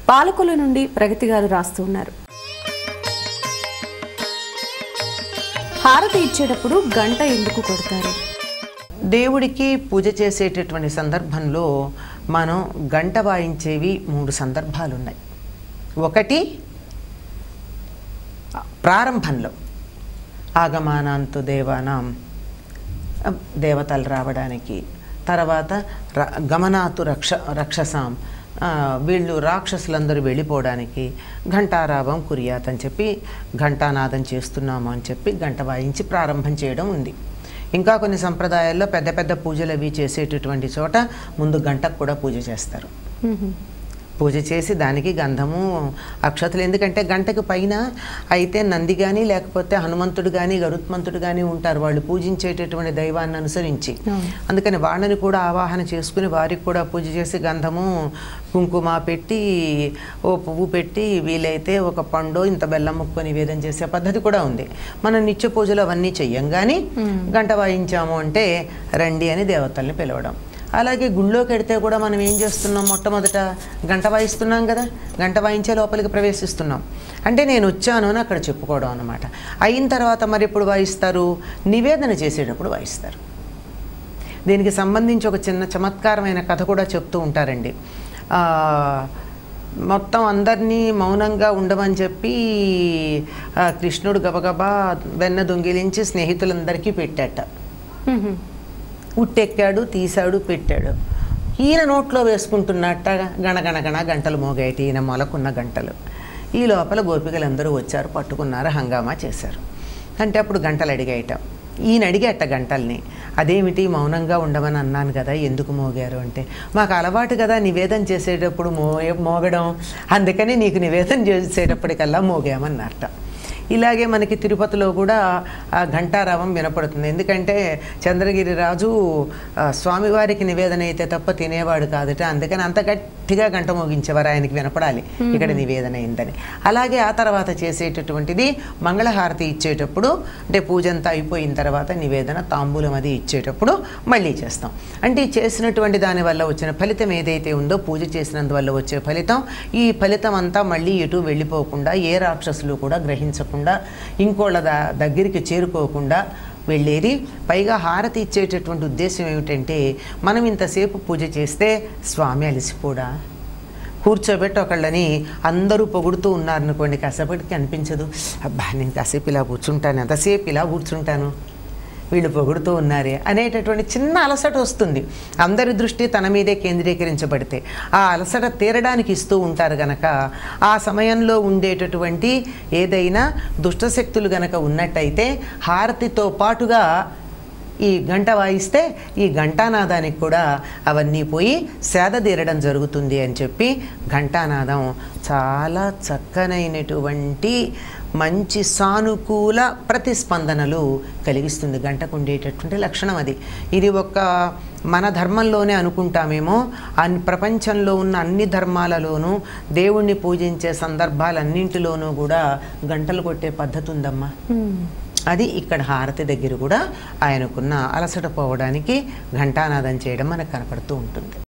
పాలకొల్లు నుండి ప్రగతి గారు రాస్తూ ఉన్నారు. హారతి ఇచ్చేటప్పుడు గంట ఎందుకు కొడతారు? దేవుడికి పూజ చేసేటటువంటి సందర్భంలో మనం గంట వాయించేవి 3 సందర్భాలు ఉన్నాయి. ఒకటి ప్రారంభంలో ఆగమానాంతు దేవానాం దేవతలు రావడానికి, తర్వాత గమనాతు రక్షసాం వీళ్ళు రాక్షసులందరూ వెళ్ళిపోవడానికి ఘంటారావం కురియాత్ అని చెప్పి ఘంటానాదం చేస్తున్నాము అని చెప్పి గంట వాయించి ప్రారంభం చేయడం ఉంది. ఇంకా కొన్ని సంప్రదాయాల్లో పెద్ద పెద్ద పూజలు అవి చేసేటటువంటి చోట ముందు గంటకు కూడా పూజ చేస్తారు. పూజ చేసి దానికి గంధము అక్షతలు, ఎందుకంటే గంటకు పైన అయితే నంది కానీ లేకపోతే హనుమంతుడు కానీ గరుత్మంతుడు కానీ ఉంటారు, వాళ్ళు పూజించేటటువంటి దైవాన్ని అనుసరించి. అందుకని వాళ్ళని కూడా ఆవాహన చేసుకుని వారికి కూడా పూజ చేసి గంధము కుంకుమ పెట్టి ఓ పువ్వు పెట్టి వీలైతే ఒక పండు ఇంత బెల్లం ముక్క నివేదన చేసే పద్ధతి కూడా ఉంది. మనం నిత్య పూజలు అవన్నీ చెయ్యం, కానీ గంట వాయించాము అంటే రండి అని దేవతల్ని పిలవడం. అలాగే గుళ్ళోకి వెడితే కూడా మనం ఏం చేస్తున్నాం, మొట్టమొదట గంట వాయిస్తున్నాం కదా, గంట వాయించే లోపలికి ప్రవేశిస్తున్నాం అంటే నేను వచ్చాను అని అక్కడ చెప్పుకోవడం అన్నమాట. అయిన తర్వాత మరి ఎప్పుడు వాయిస్తారు? నివేదన చేసేటప్పుడు వాయిస్తారు. దీనికి సంబంధించి ఒక చిన్న చమత్కారమైన కథ కూడా చెప్తూ ఉంటారండి. మొత్తం అందరినీ మౌనంగా ఉండమని చెప్పి కృష్ణుడు గబగబా వెన్న దొంగిలించి స్నేహితులందరికీ పెట్టాట. ఉట్టెక్కాడు, తీశాడు, పెట్టాడు. ఈయన నోట్లో వేసుకుంటున్నట్ట గణగణగణ గంటలు మోగాయి, ఈయన మొలకున్న గంటలు. ఈ లోపల గోపికలందరూ వచ్చారు, పట్టుకున్నారు, హంగామా చేశారు. అంటే అప్పుడు గంటలు అడిగాయట. ఈయన అడిగేట గంటల్ని, అదేమిటి మౌనంగా ఉండమని అన్నాను కదా, ఎందుకు మోగారు అంటే, మాకు అలవాటు కదా నివేదన చేసేటప్పుడు మోగడం, అందుకని నీకు నివేదన చేసేటప్పటికల్లా మోగామన్నట్ట. ఇలాగే మనకి తిరుపతిలో కూడా ఆ ఘంటారావం వినపడుతుంది. ఎందుకంటే చంద్రగిరి రాజు స్వామివారికి నివేదన అయితే తప్ప తినేవాడు కాదట, అందుకని అంత గట్టిగా గంట మోగించేవారు, ఆయనకి వినపడాలి ఇక్కడ నివేదన అయిందని. అలాగే ఆ తర్వాత చేసేటటువంటిది మంగళహారతి ఇచ్చేటప్పుడు, అంటే పూజ అంతా అయిపోయిన తర్వాత నివేదన తాంబూలం అది ఇచ్చేటప్పుడు మళ్ళీ చేస్తాం. అంటే చేసినటువంటి దానివల్ల వచ్చిన ఫలితం ఏదైతే ఉందో, పూజ చేసినందువల్ల వచ్చే ఫలితం, ఈ ఫలితం అంతా మళ్ళీ ఎటు వెళ్ళిపోకుండా, ఏ రాక్షసులు కూడా గ్రహించకుండా, ఇంకోళ్ళ దగ్గరికి చేరుకోకుండా వెళ్ళేది. పైగా హారతి ఇచ్చేటటువంటి ఉద్దేశం ఏమిటంటే, మనం ఇంతసేపు పూజ చేస్తే స్వామి అలసిపోడా, కూర్చోబెట్టి ఒకళ్ళని అందరూ పొగుడుతూ ఉన్నారనుకోండి, కాసేపటికి అనిపించదు, అబ్బా నేను కాసేపు ఇలా కూర్చుంటాను, ఎంతసేపు ఇలా కూర్చుంటాను, వీళ్ళు పొగుడుతూ ఉన్నారే అనేటటువంటి చిన్న అలసట వస్తుంది. అందరి దృష్టి తన మీదే కేంద్రీకరించబడితే ఆ అలసట తీరడానికి ఇస్తూ ఉంటారు గనక, ఆ సమయంలో ఉండేటటువంటి ఏదైనా దుష్టశక్తులు గనక ఉన్నట్టయితే హారతితో పాటుగా ఈ గంట వాయిస్తే ఈ ఘంటానాదానికి కూడా అవన్నీ పోయి సేద తీరడం జరుగుతుంది అని చెప్పి ఘంటానాదం చాలా చక్కనైనటువంటి మంచి సానుకూల ప్రతిస్పందనలు కలిగిస్తుంది. గంటకు ఉండేటటువంటి లక్షణం అది. ఇది ఒక మన ధర్మంలోనే అనుకుంటామేమో, ప్రపంచంలో ఉన్న అన్ని ధర్మాలలోనూ దేవుణ్ణి పూజించే సందర్భాలన్నింటిలోనూ కూడా గంటలు కొట్టే పద్ధతి ఉందమ్మా. అది ఇక్కడ హారతి దగ్గర కూడా ఆయనకున్న అలసట పోవడానికి ఘంటానాదం చేయడం మనకు కనపడుతూ ఉంటుంది.